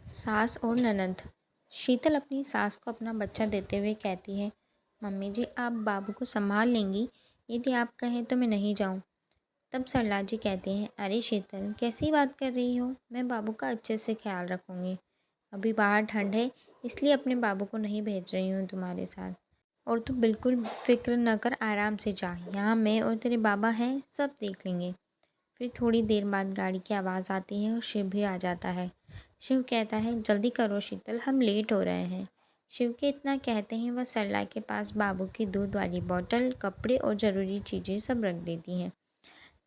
सास और ननद। शीतल अपनी सास को अपना बच्चा देते हुए कहती है, मम्मी जी आप बाबू को संभाल लेंगी, यदि आप कहें तो मैं नहीं जाऊं। तब सरला जी कहती हैं, अरे शीतल कैसी बात कर रही हो, मैं बाबू का अच्छे से ख्याल रखूंगी। अभी बाहर ठंड है, इसलिए अपने बाबू को नहीं भेज रही हूँ तुम्हारे साथ। और तू बिल्कुल फिक्र न कर, आराम से जा, यहाँ मैं और तेरे बाबा हैं, सब देख लेंगे। फिर थोड़ी देर बाद गाड़ी की आवाज़ आती है और शिव भी आ जाता है। शिव कहता है, जल्दी करो शीतल, हम लेट हो रहे हैं। शिव के इतना कहते हैं वह सरला के पास बाबू की दूध वाली बोतल, कपड़े और ज़रूरी चीज़ें सब रख देती हैं।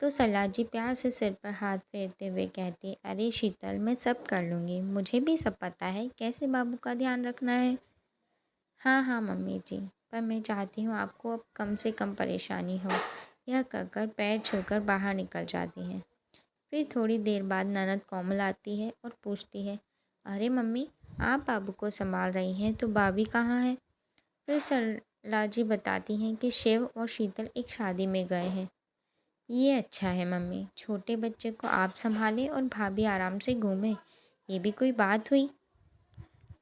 तो सरला जी प्यार से सिर पर हाथ फेरते हुए कहती, अरे शीतल मैं सब कर लूँगी, मुझे भी सब पता है कैसे बाबू का ध्यान रखना है। हाँ हाँ मम्मी जी, पर मैं चाहती हूँ आपको अब कम से कम परेशानी हो। यह कहकर पैर छूकर बाहर निकल जाती हैं। फिर थोड़ी देर बाद ननद कोमल आती है और पूछती है, अरे मम्मी आप बाबू को संभाल रही हैं तो भाभी कहाँ है। फिर सरला जी बताती हैं कि शिव और शीतल एक शादी में गए हैं। ये अच्छा है मम्मी, छोटे बच्चे को आप संभालें और भाभी आराम से घूमें, ये भी कोई बात हुई।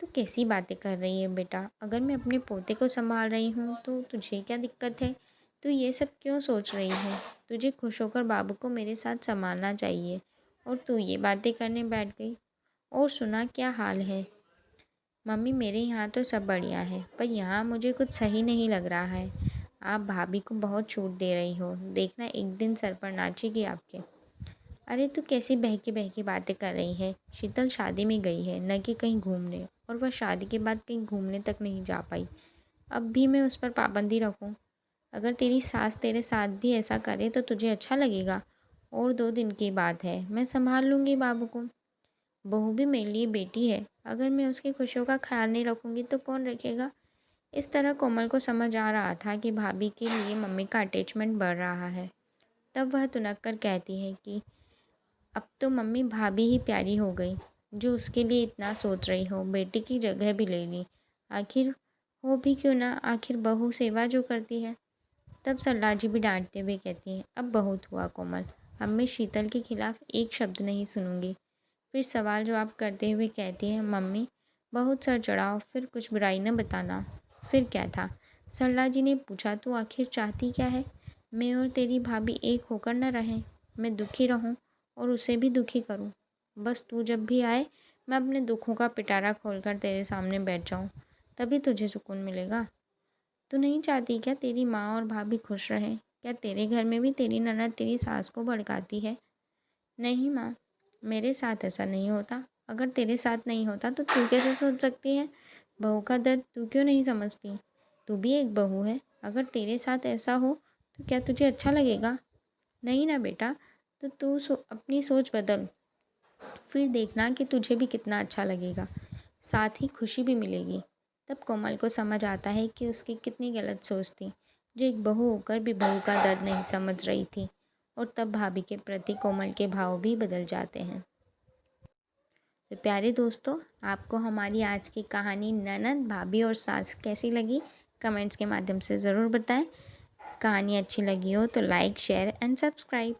तू कैसी बातें कर रही है बेटा, अगर मैं अपने पोते को संभाल रही हूँ तो तुझे क्या दिक्कत है। तू ये सब क्यों सोच रही है, तुझे खुश होकर बाबू को मेरे साथ संभालना चाहिए और तू ये बातें करने बैठ गई। और सुना क्या हाल है। मम्मी मेरे यहाँ तो सब बढ़िया है, पर यहाँ मुझे कुछ सही नहीं लग रहा है। आप भाभी को बहुत छूट दे रही हो, देखना एक दिन सर पर नाचेगी आपके। अरे तू कैसी बहकी बातें कर रही है, शीतल शादी में गई है न कि कहीं घूमने, और वह शादी के बाद कहीं घूमने तक नहीं जा पाई। अब भी मैं उस पर पाबंदी रखूं। अगर तेरी सास तेरे साथ भी ऐसा करे तो तुझे अच्छा लगेगा। और 2 दिन की बात है, मैं संभाल लूँगी बाबू को। बहू भी मेरे लिए बेटी है, अगर मैं उसकी खुशियों का ख्याल नहीं रखूँगी तो कौन रखेगा। इस तरह कोमल को समझ आ रहा था कि भाभी के लिए मम्मी का अटैचमेंट बढ़ रहा है। तब वह तुनक कर कहती है कि अब तो मम्मी भाभी ही प्यारी हो गई, जो उसके लिए इतना सोच रही हो, बेटी की जगह भी ले ली। आखिर हो भी क्यों ना, आखिर बहू सेवा जो करती है। तब सरला जी भी डांटते हुए कहती हैं, अब बहुत हुआ कोमल, अब मैं शीतल के खिलाफ एक शब्द नहीं सुनूंगी। फिर सवाल जवाब करते हुए कहती है, मम्मी बहुत सर चढ़ाओ, फिर कुछ बुराई न बताना। फिर क्या था, सरला जी ने पूछा, तू आखिर चाहती क्या है। मैं और तेरी भाभी एक होकर न रहें, मैं दुखी रहूं और उसे भी दुखी करूं। बस तू जब भी आए मैं अपने दुखों का पिटारा खोलकर तेरे सामने बैठ जाऊं, तभी तुझे सुकून मिलेगा। तू नहीं चाहती क्या तेरी माँ और भाभी खुश रहें। क्या तेरे घर में भी तेरी ननद तेरी सास को भड़काती है। नहीं माँ, मेरे साथ ऐसा नहीं होता। अगर तेरे साथ नहीं होता तो तू कैसे सोच सकती है। बहू का दर्द तू क्यों नहीं समझती, तू भी एक बहू है। अगर तेरे साथ ऐसा हो तो क्या तुझे अच्छा लगेगा। नहीं ना बेटा, तो तू अपनी सोच बदल, फिर देखना कि तुझे भी कितना अच्छा लगेगा, साथ ही खुशी भी मिलेगी। तब कोमल को समझ आता है कि उसकी कितनी गलत सोच थी, जो एक बहू होकर भी बहू का दर्द नहीं समझ रही थी। और तब भाभी के प्रति कोमल के भाव भी बदल जाते हैं। तो प्यारे दोस्तों, आपको हमारी आज की कहानी ननद, भाभी और सास कैसी लगी, कमेंट्स के माध्यम से ज़रूर बताएं। कहानी अच्छी लगी हो तो लाइक, शेयर एंड सब्सक्राइब।